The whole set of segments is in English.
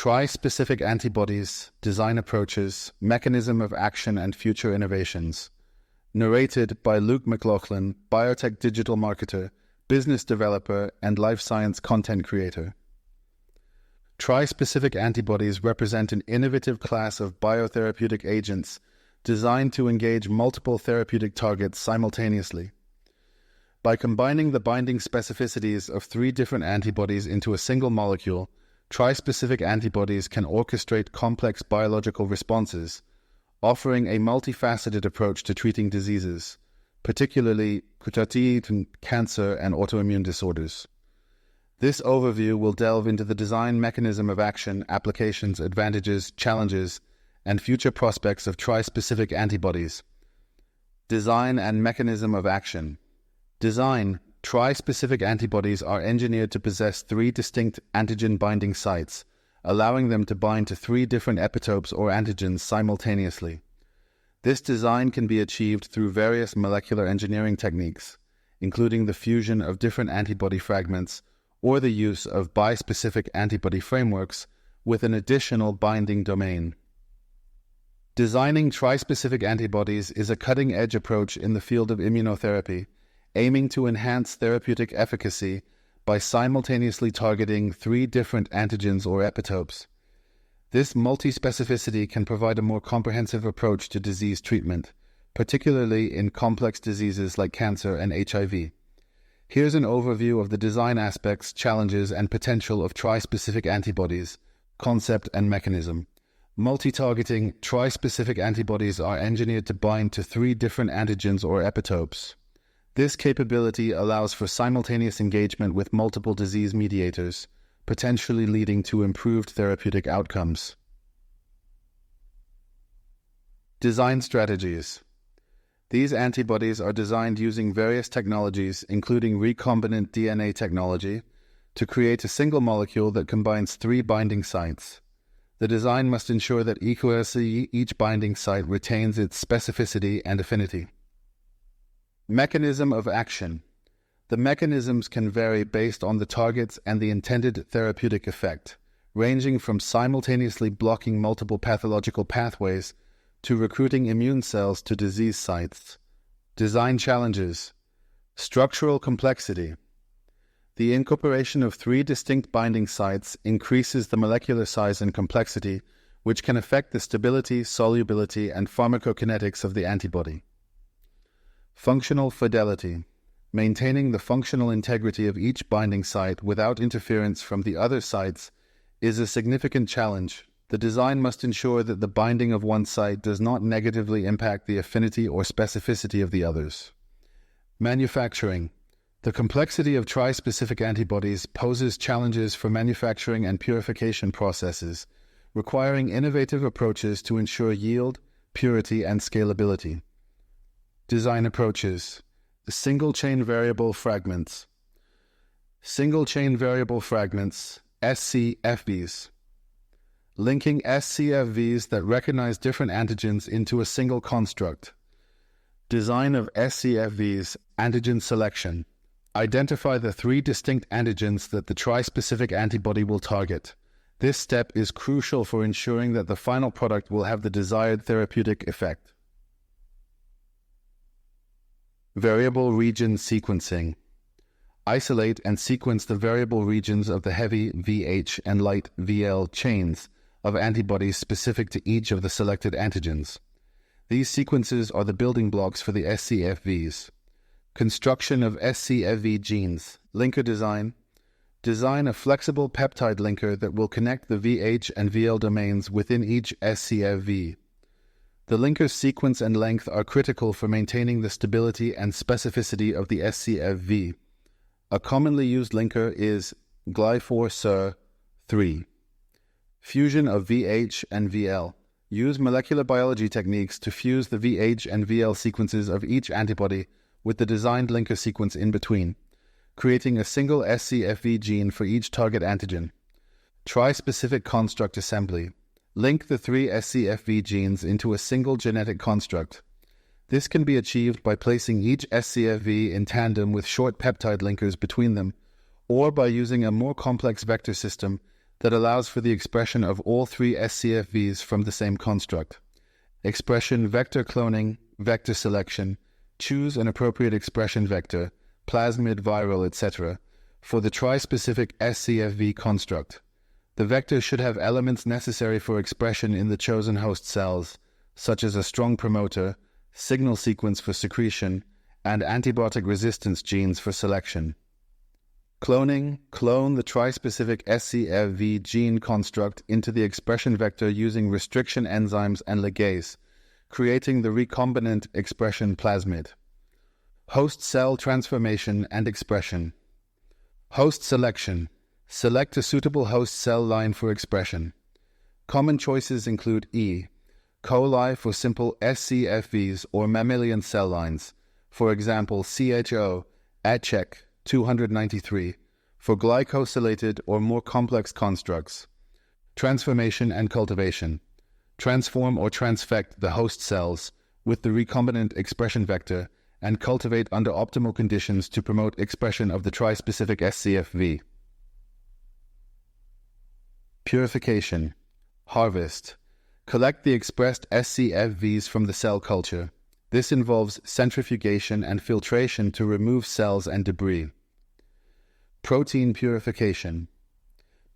Trispecific Antibodies, Design Approaches, Mechanism of Action and Future Innovations. Narrated by Luke McLaughlin, biotech digital marketer, business developer, and life science content creator. Trispecific antibodies represent an innovative class of biotherapeutic agents designed to engage multiple therapeutic targets simultaneously. By combining the binding specificities of 3 different antibodies into a single molecule, trispecific antibodies can orchestrate complex biological responses, offering a multifaceted approach to treating diseases, particularly cancer and autoimmune disorders. This overview will delve into the design, mechanism of action, applications, advantages, challenges, and future prospects of trispecific antibodies. Design and mechanism of action. Design. Trispecific antibodies are engineered to possess 3 distinct antigen-binding sites, allowing them to bind to 3 different epitopes or antigens simultaneously. This design can be achieved through various molecular engineering techniques, including the fusion of different antibody fragments or the use of bispecific antibody frameworks with an additional binding domain. Designing trispecific antibodies is a cutting-edge approach in the field of immunotherapy, aiming to enhance therapeutic efficacy by simultaneously targeting 3 different antigens or epitopes. This multi-specificity can provide a more comprehensive approach to disease treatment, particularly in complex diseases like cancer and HIV. Here's an overview of the design aspects, challenges, and potential of trispecific antibodies, concept and mechanism. Multi-targeting trispecific antibodies are engineered to bind to 3 different antigens or epitopes. This capability allows for simultaneous engagement with multiple disease mediators, potentially leading to improved therapeutic outcomes. Design strategies. These antibodies are designed using various technologies, including recombinant DNA technology, to create a single molecule that combines 3 binding sites. The design must ensure that each binding site retains its specificity and affinity. Mechanism of action. The mechanisms can vary based on the targets and the intended therapeutic effect, ranging from simultaneously blocking multiple pathological pathways to recruiting immune cells to disease sites. Design challenges. Structural complexity. The incorporation of 3 distinct binding sites increases the molecular size and complexity, which can affect the stability, solubility, and pharmacokinetics of the antibody. Functional fidelity. Maintaining the functional integrity of each binding site without interference from the other sites is a significant challenge. The design must ensure that the binding of one site does not negatively impact the affinity or specificity of the others. Manufacturing. The complexity of trispecific antibodies poses challenges for manufacturing and purification processes, requiring innovative approaches to ensure yield, purity, and scalability. Design approaches. Single-chain variable fragments. Single-chain variable fragments, SCFVs. Linking SCFVs that recognize different antigens into a single construct. Design of SCFVs, antigen selection. Identify the 3 distinct antigens that the trispecific antibody will target. This step is crucial for ensuring that the final product will have the desired therapeutic effect. Variable region sequencing. Isolate and sequence the variable regions of the heavy VH and light VL chains of antibodies specific to each of the selected antigens. These sequences are the building blocks for the SCFVs. Construction of SCFV genes. Linker design. Design a flexible peptide linker that will connect the VH and VL domains within each SCFV. The linker sequence and length are critical for maintaining the stability and specificity of the SCFV. A commonly used linker is Glyphosate-3. Fusion of VH and VL. Use molecular biology techniques to fuse the VH and VL sequences of each antibody with the designed linker sequence in between, creating a single SCFV gene for each target antigen. Trispecific construct assembly. Link the 3 SCFV genes into a single genetic construct. This can be achieved by placing each SCFV in tandem with short peptide linkers between them, or by using a more complex vector system that allows for the expression of all three scFvs from the same construct. Expression vector cloning, vector selection, choose an appropriate expression vector, plasmid, viral, etc., for the trispecific scFv construct. The vector should have elements necessary for expression in the chosen host cells, such as a strong promoter, signal sequence for secretion, and antibiotic resistance genes for selection. Cloning, clone the trispecific scFv gene construct into the expression vector using restriction enzymes and ligase, creating the recombinant expression plasmid. Host cell transformation and expression. Host selection. Select a suitable host cell line for expression. Common choices include E. coli for simple scFvs or mammalian cell lines, for example CHO, ACHEC 293, for glycosylated or more complex constructs. Transformation and cultivation. Transform or transfect the host cells with the recombinant expression vector and cultivate under optimal conditions to promote expression of the trispecific scFv. Purification. Harvest. Collect the expressed scFvs from the cell culture. This involves centrifugation and filtration to remove cells and debris. Protein purification.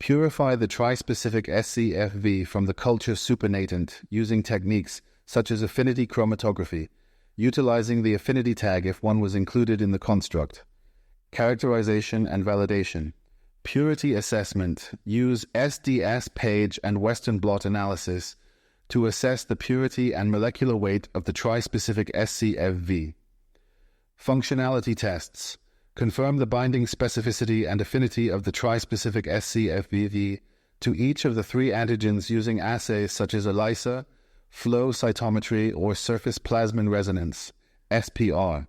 Purify the trispecific scFv from the culture supernatant using techniques such as affinity chromatography, utilizing the affinity tag if one was included in the construct. Characterization and validation. Purity assessment. Use SDS page and Western blot analysis to assess the purity and molecular weight of the trispecific scFv. Functionality tests. Confirm the binding specificity and affinity of the trispecific scFv to each of the three antigens using assays such as ELISA, flow cytometry, or surface plasmon resonance, SPR.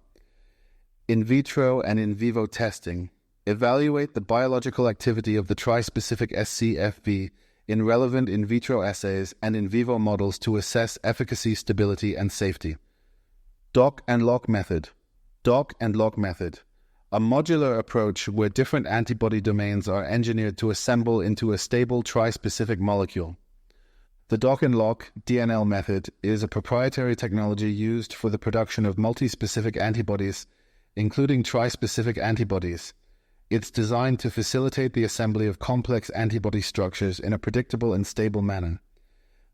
In vitro and in vivo testing. Evaluate the biological activity of the trispecific scFv in relevant in vitro assays and in vivo models to assess efficacy, stability, and safety. Dock and lock method. Dock and lock method. A modular approach where different antibody domains are engineered to assemble into a stable trispecific molecule. The dock and lock DNL method is a proprietary technology used for the production of multispecific antibodies, including trispecific antibodies. It's designed to facilitate the assembly of complex antibody structures in a predictable and stable manner.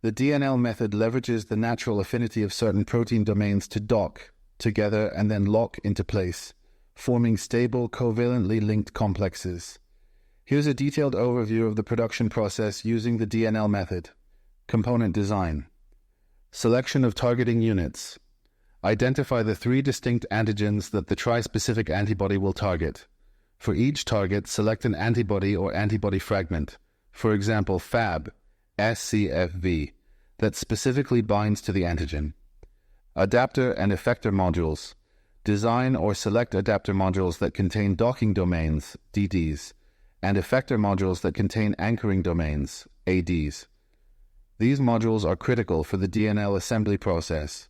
The DNL method leverages the natural affinity of certain protein domains to dock together and then lock into place, forming stable, covalently linked complexes. Here's a detailed overview of the production process using the DNL method. Component design. Selection of targeting units. Identify the three distinct antigens that the trispecific antibody will target. For each target, select an antibody or antibody fragment, for example Fab, scFv, that specifically binds to the antigen. Adapter and effector modules. Design or select adapter modules that contain docking domains, DDs, and effector modules that contain anchoring domains, ADs. These modules are critical for the DNL assembly process.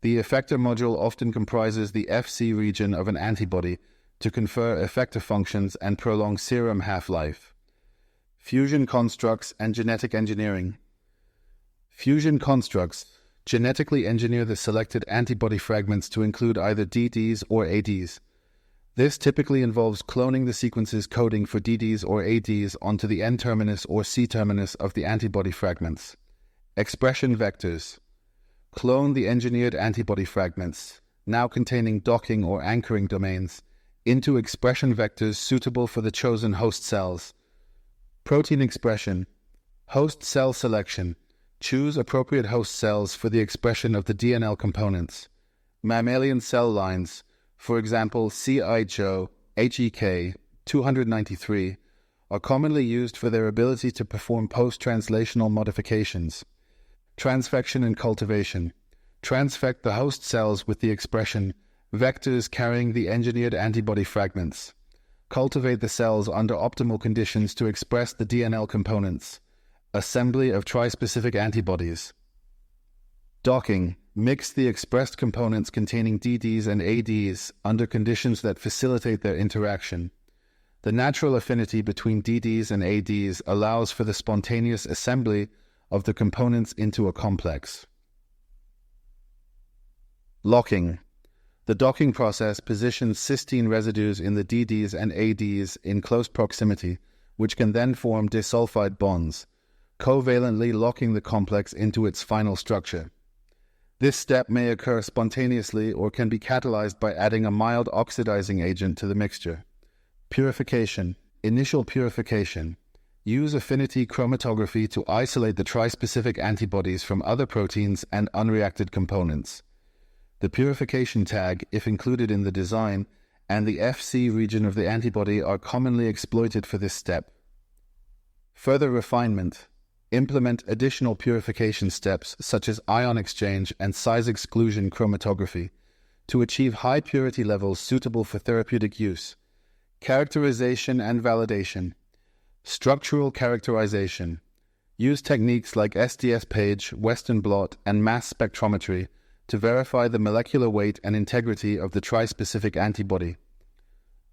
The effector module often comprises the Fc region of an antibody to confer effector functions and prolong serum half-life. Fusion constructs and genetic engineering. Fusion constructs genetically engineer the selected antibody fragments to include either DDs or ADs. This typically involves cloning the sequences coding for DDs or ADs onto the N-terminus or C-terminus of the antibody fragments. Expression vectors. Clone the engineered antibody fragments, now containing docking or anchoring domains, into expression vectors suitable for the chosen host cells. Protein expression. Host cell selection. Choose appropriate host cells for the expression of the DNL components. Mammalian cell lines, for example CHO, HEK 293, are commonly used for their ability to perform post-translational modifications. Transfection and cultivation. Transfect the host cells with the expression vectors carrying the engineered antibody fragments. Cultivate the cells under optimal conditions to express the DNL components. Assembly of trispecific antibodies. Docking. Mix the expressed components containing DDs and ADs under conditions that facilitate their interaction. The natural affinity between DDs and ADs allows for the spontaneous assembly of the components into a complex. Locking. The docking process positions cysteine residues in the DDs and ADs in close proximity, which can then form disulfide bonds, covalently locking the complex into its final structure. This step may occur spontaneously or can be catalyzed by adding a mild oxidizing agent to the mixture. Purification. Initial purification. Use affinity chromatography to isolate the trispecific antibodies from other proteins and unreacted components. The purification tag, if included in the design, and the FC region of the antibody are commonly exploited for this step. Further refinement. Implement additional purification steps such as ion exchange and size exclusion chromatography to achieve high purity levels suitable for therapeutic use. Characterization and validation. Structural characterization. Use techniques like SDS-Page, Western blot, and mass spectrometry to verify the molecular weight and integrity of the trispecific antibody.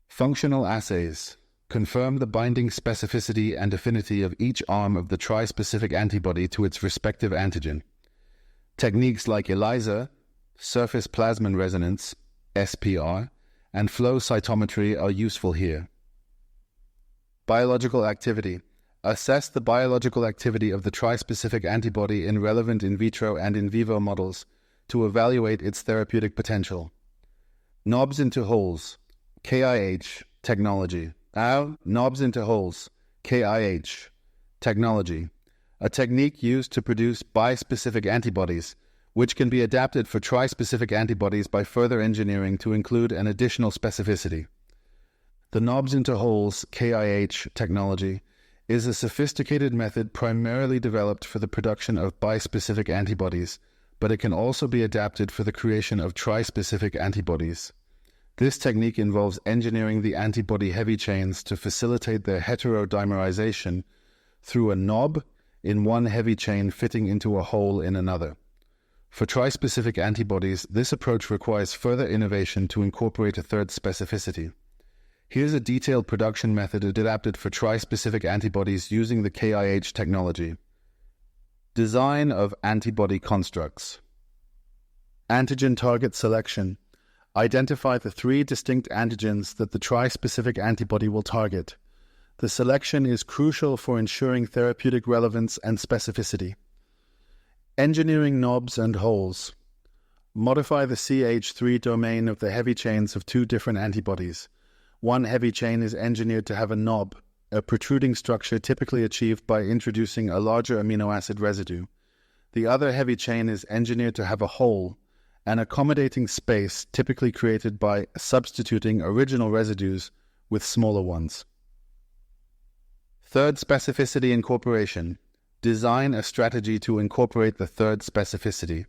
Functional assays. Confirm the binding specificity and affinity of each arm of the trispecific antibody to its respective antigen. Techniques like ELISA, surface plasmon resonance, SPR, and flow cytometry are useful here. Biological activity. Assess the biological activity of the trispecific antibody in relevant in vitro and in vivo models to evaluate its therapeutic potential. Knobs into holes, KIH, technology. Knobs into holes, KIH, technology. A technique used to produce bispecific antibodies, which can be adapted for trispecific antibodies by further engineering to include an additional specificity. The knobs into holes, KIH, technology is a sophisticated method primarily developed for the production of bispecific antibodies, but it can also be adapted for the creation of trispecific antibodies. This technique involves engineering the antibody heavy chains to facilitate their heterodimerization through a knob in one heavy chain fitting into a hole in another. For trispecific antibodies, this approach requires further innovation to incorporate a third specificity. Here's a detailed production method adapted for trispecific antibodies using the KIH technology. Design of antibody constructs. Antigen target selection. Identify the 3 distinct antigens that the trispecific antibody will target. The selection is crucial for ensuring therapeutic relevance and specificity. Engineering knobs and holes. Modify the CH3 domain of the heavy chains of 2 different antibodies. One heavy chain is engineered to have a knob, a protruding structure typically achieved by introducing a larger amino acid residue. The other heavy chain is engineered to have a hole, an accommodating space typically created by substituting original residues with smaller ones. Third specificity incorporation. Design a strategy to incorporate the third specificity.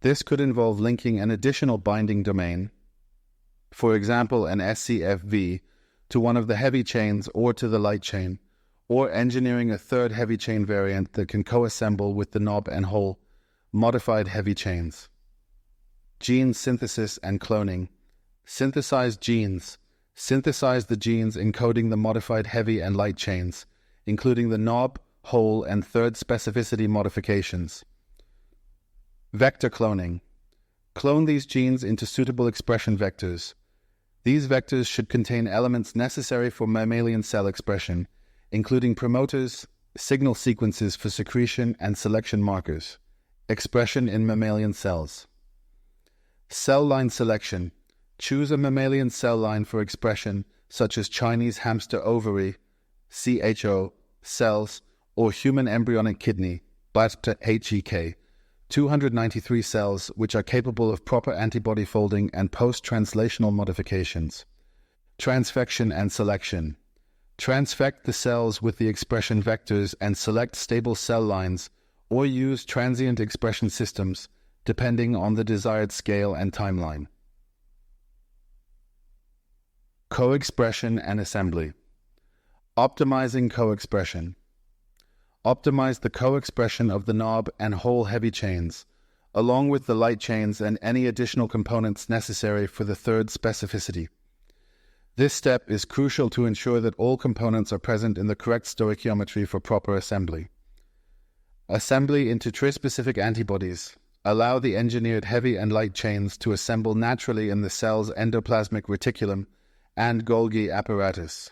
This could involve linking an additional binding domain, for example an SCFV, to one of the heavy chains or to the light chain, or engineering a third heavy chain variant that can co-assemble with the knob and hole, modified heavy chains. Gene synthesis and cloning. Synthesize genes. Synthesize the genes encoding the modified heavy and light chains, including the knob, hole, and third specificity modifications. Vector cloning. Clone these genes into suitable expression vectors. These vectors should contain elements necessary for mammalian cell expression, including promoters, signal sequences for secretion and selection markers. Expression in mammalian cells. Cell line selection. Choose a mammalian cell line for expression, such as Chinese hamster ovary, CHO, cells, or human embryonic kidney, HEK, 293 cells which are capable of proper antibody folding and post-translational modifications. Transfection and selection. Transfect the cells with the expression vectors and select stable cell lines, or use transient expression systems, depending on the desired scale and timeline. Co-expression and assembly. Optimizing co-expression. Optimize the co-expression of the knob and hole heavy chains, along with the light chains and any additional components necessary for the third specificity. This step is crucial to ensure that all components are present in the correct stoichiometry for proper assembly. Assembly into trispecific antibodies allow the engineered heavy and light chains to assemble naturally in the cell's endoplasmic reticulum and Golgi apparatus.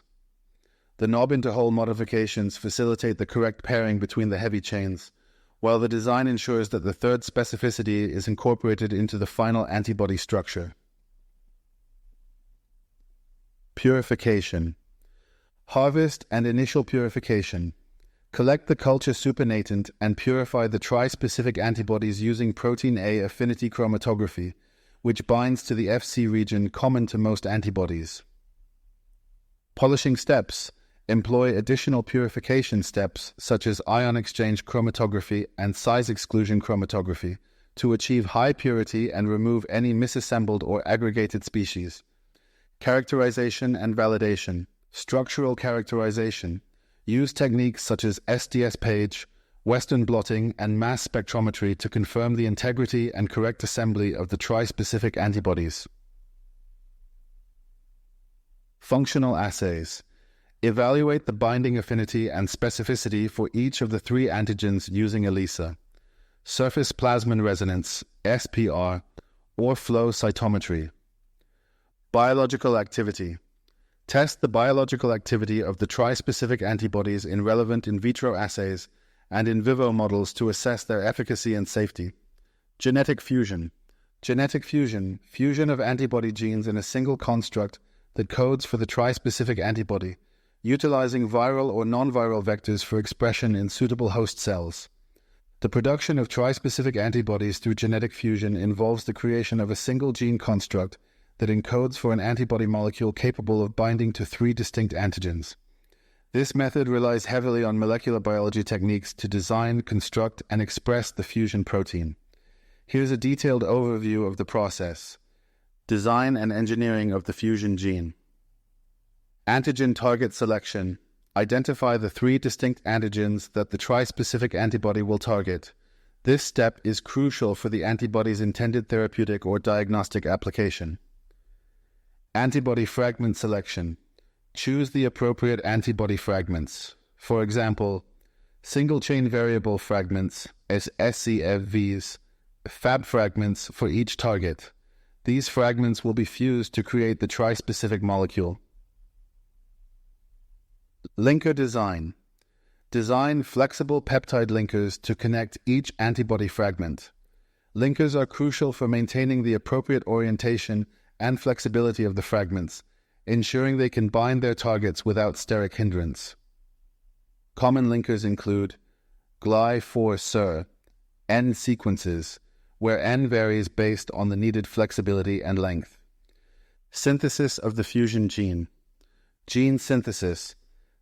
The knob-into-hole modifications facilitate the correct pairing between the heavy chains, while the design ensures that the third specificity is incorporated into the final antibody structure. Purification. Harvest and initial purification. Collect the culture supernatant and purify the trispecific antibodies using protein A affinity chromatography, which binds to the Fc region common to most antibodies. Polishing steps. Employ additional purification steps such as ion exchange chromatography and size exclusion chromatography to achieve high purity and remove any misassembled or aggregated species. Characterization and validation. Structural characterization. Use techniques such as SDS page, Western blotting, and mass spectrometry to confirm the integrity and correct assembly of the trispecific antibodies. Functional assays. Evaluate the binding affinity and specificity for each of the three antigens using ELISA, surface plasmon resonance, SPR, or flow cytometry. Biological activity. Test the biological activity of the trispecific antibodies in relevant in vitro assays and in vivo models to assess their efficacy and safety. Genetic fusion. Genetic fusion, fusion of antibody genes in a single construct that codes for the trispecific antibody, utilizing viral or non-viral vectors for expression in suitable host cells. The production of trispecific antibodies through genetic fusion involves the creation of a single gene construct that encodes for an antibody molecule capable of binding to three distinct antigens. This method relies heavily on molecular biology techniques to design, construct, and express the fusion protein. Here's a detailed overview of the process. Design and engineering of the fusion gene. Antigen target selection. Identify the three distinct antigens that the trispecific antibody will target. This step is crucial for the antibody's intended therapeutic or diagnostic application. Antibody fragment selection. Choose the appropriate antibody fragments. For example, single-chain variable fragments as SCFVs, Fab fragments for each target. These fragments will be fused to create the trispecific molecule. Linker design. Design flexible peptide linkers to connect each antibody fragment. Linkers are crucial for maintaining the appropriate orientation and flexibility of the fragments, ensuring they can bind their targets without steric hindrance. Common linkers include Gly-4-Sur, N sequences, where N varies based on the needed flexibility and length. Synthesis of the fusion gene. Gene synthesis.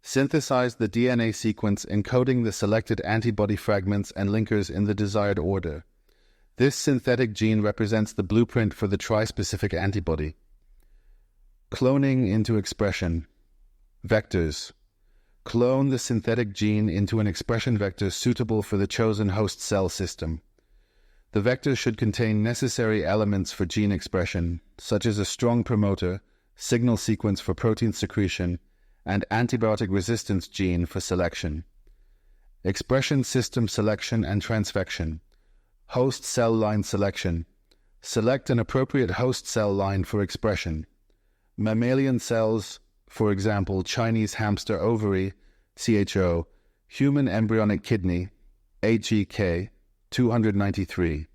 Synthesize the DNA sequence encoding the selected antibody fragments and linkers in the desired order. This synthetic gene represents the blueprint for the trispecific antibody. Cloning into expression. Vectors. Clone the synthetic gene into an expression vector suitable for the chosen host cell system. The vector should contain necessary elements for gene expression, such as a strong promoter, signal sequence for protein secretion, and antibiotic resistance gene for selection. Expression system selection and transfection. Host cell line selection. Select an appropriate host cell line for expression. Mammalian cells, for example, Chinese hamster ovary, CHO, human embryonic kidney, HEK, 293,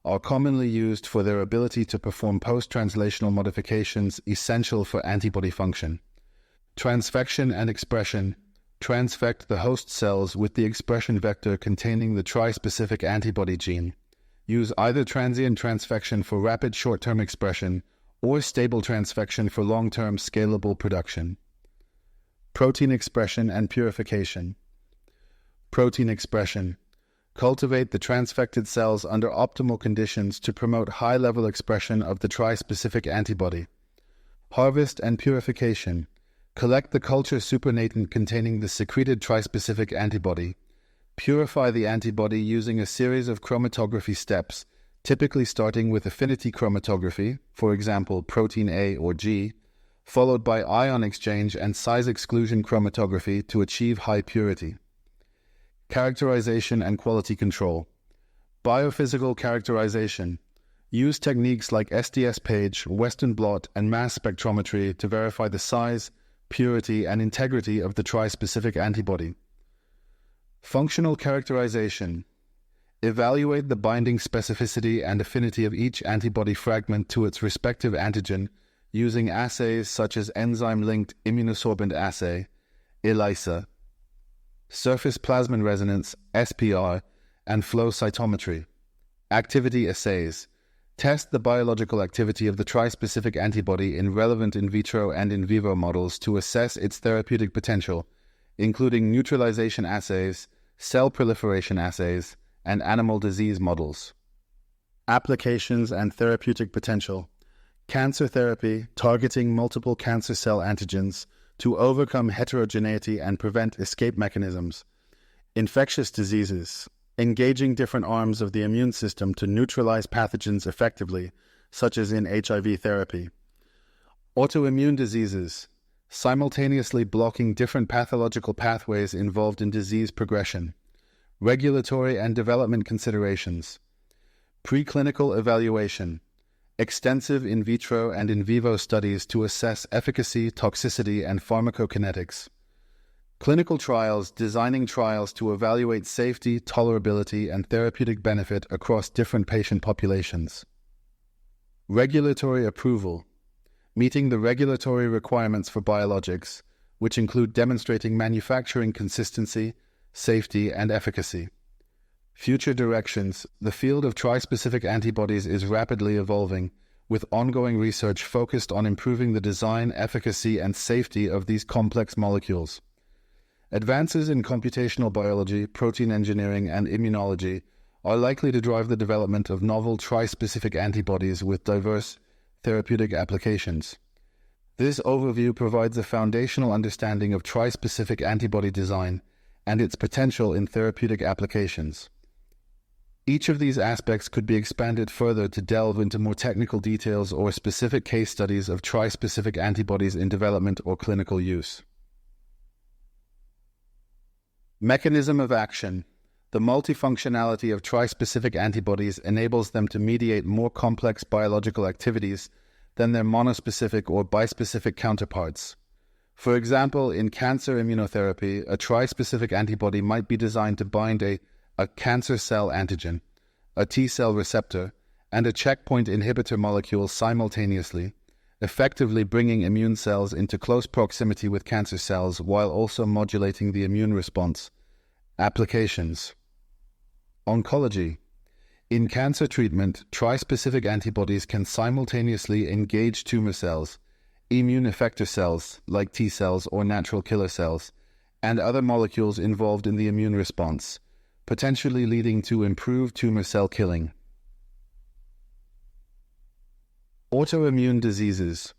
are commonly used for their ability to perform post-translational modifications essential for antibody function. Transfection and expression. Transfect the host cells with the expression vector containing the trispecific antibody gene. Use either transient transfection for rapid short-term expression or stable transfection for long-term scalable production. Protein expression and purification. Protein expression. Cultivate the transfected cells under optimal conditions to promote high-level expression of the trispecific antibody. Harvest and purification. Collect the culture supernatant containing the secreted trispecific antibody. Purify the antibody using a series of chromatography steps, typically starting with affinity chromatography, for example, protein A or G, followed by ion exchange and size exclusion chromatography to achieve high purity. Characterization and quality control. Biophysical characterization. Use techniques like SDS-Page, Western blot, and mass spectrometry to verify the size, purity, and integrity of the trispecific antibody. Functional characterization. Evaluate the binding specificity and affinity of each antibody fragment to its respective antigen using assays such as enzyme-linked immunosorbent assay, ELISA, surface plasmon resonance, SPR, and flow cytometry. Activity assays. Test the biological activity of the trispecific antibody in relevant in vitro and in vivo models to assess its therapeutic potential, including neutralization assays, cell proliferation assays, and animal disease models. Applications and therapeutic potential. Cancer therapy targeting multiple cancer cell antigens to overcome heterogeneity and prevent escape mechanisms. Infectious diseases. Engaging different arms of the immune system to neutralize pathogens effectively, such as in HIV therapy. Autoimmune diseases. Simultaneously blocking different pathological pathways involved in disease progression. Regulatory and development considerations. Preclinical evaluation. Extensive in vitro and in vivo studies to assess efficacy, toxicity, and pharmacokinetics. Clinical trials, designing trials to evaluate safety, tolerability, and therapeutic benefit across different patient populations. Regulatory approval. Meeting the regulatory requirements for biologics, which include demonstrating manufacturing consistency, safety, and efficacy. Future directions. The field of trispecific antibodies is rapidly evolving, with ongoing research focused on improving the design, efficacy, and safety of these complex molecules. Advances in computational biology, protein engineering, and immunology are likely to drive the development of novel trispecific antibodies with diverse therapeutic applications. This overview provides a foundational understanding of trispecific antibody design and its potential in therapeutic applications. Each of these aspects could be expanded further to delve into more technical details or specific case studies of trispecific antibodies in development or clinical use. Mechanism of action. The multifunctionality of trispecific antibodies enables them to mediate more complex biological activities than their monospecific or bispecific counterparts. For example, in cancer immunotherapy, a trispecific antibody might be designed to bind a cancer cell antigen, a T-cell receptor, and a checkpoint inhibitor molecule simultaneously, effectively bringing immune cells into close proximity with cancer cells while also modulating the immune response. Applications. Oncology. In cancer treatment, trispecific antibodies can simultaneously engage tumor cells, immune effector cells like T cells or natural killer cells, and other molecules involved in the immune response, potentially leading to improved tumor cell killing. Autoimmune diseases.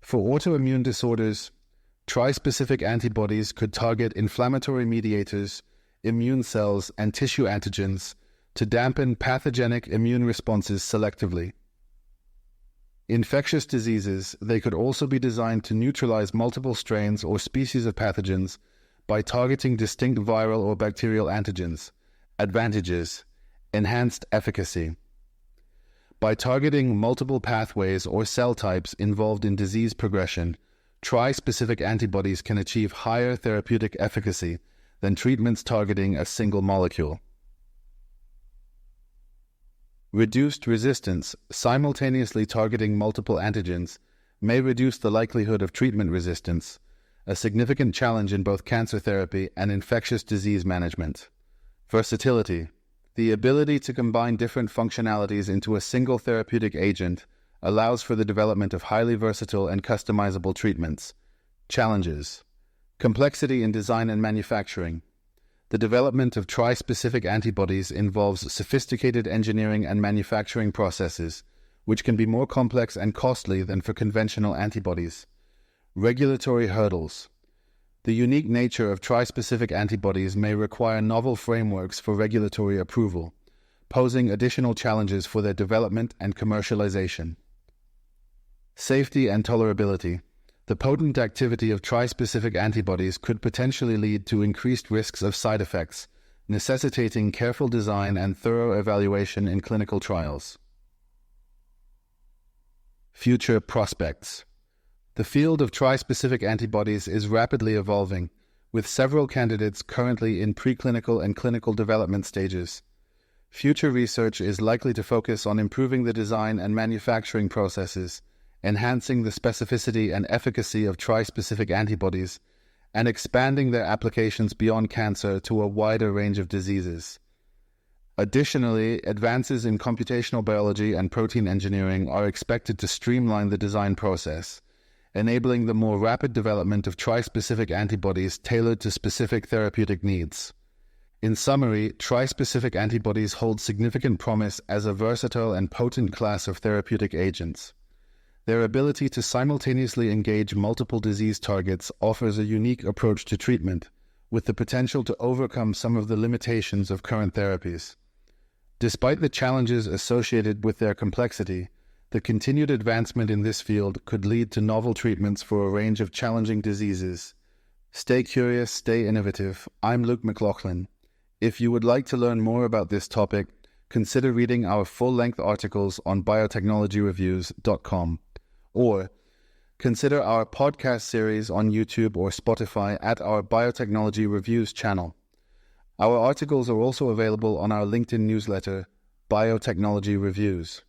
For autoimmune disorders, trispecific antibodies could target inflammatory mediators, immune cells, and tissue antigens to dampen pathogenic immune responses selectively. Infectious diseases, they could also be designed to neutralize multiple strains or species of pathogens by targeting distinct viral or bacterial antigens. Advantages: enhanced efficacy. By targeting multiple pathways or cell types involved in disease progression, trispecific antibodies can achieve higher therapeutic efficacy than treatments targeting a single molecule. Reduced resistance. Simultaneously targeting multiple antigens may reduce the likelihood of treatment resistance, a significant challenge in both cancer therapy and infectious disease management. Versatility. The ability to combine different functionalities into a single therapeutic agent allows for the development of highly versatile and customizable treatments. Challenges. Complexity in design and manufacturing. The development of trispecific antibodies involves sophisticated engineering and manufacturing processes, which can be more complex and costly than for conventional antibodies. Regulatory hurdles. The unique nature of trispecific antibodies may require novel frameworks for regulatory approval, posing additional challenges for their development and commercialization. Safety and tolerability. The potent activity of trispecific antibodies could potentially lead to increased risks of side effects, necessitating careful design and thorough evaluation in clinical trials. Future prospects. The field of trispecific antibodies is rapidly evolving, with several candidates currently in preclinical and clinical development stages. Future research is likely to focus on improving the design and manufacturing processes, enhancing the specificity and efficacy of trispecific antibodies, and expanding their applications beyond cancer to a wider range of diseases. Additionally, advances in computational biology and protein engineering are expected to streamline the design process, enabling the more rapid development of trispecific antibodies tailored to specific therapeutic needs. In summary, trispecific antibodies hold significant promise as a versatile and potent class of therapeutic agents. Their ability to simultaneously engage multiple disease targets offers a unique approach to treatment, with the potential to overcome some of the limitations of current therapies. Despite the challenges associated with their complexity, the continued advancement in this field could lead to novel treatments for a range of challenging diseases. Stay curious, stay innovative. I'm Luke McLaughlin. If you would like to learn more about this topic, consider reading our full-length articles on biotechnologyreviews.com, or consider our podcast series on YouTube or Spotify at our Biotechnology Reviews channel. Our articles are also available on our LinkedIn newsletter, Biotechnology Reviews.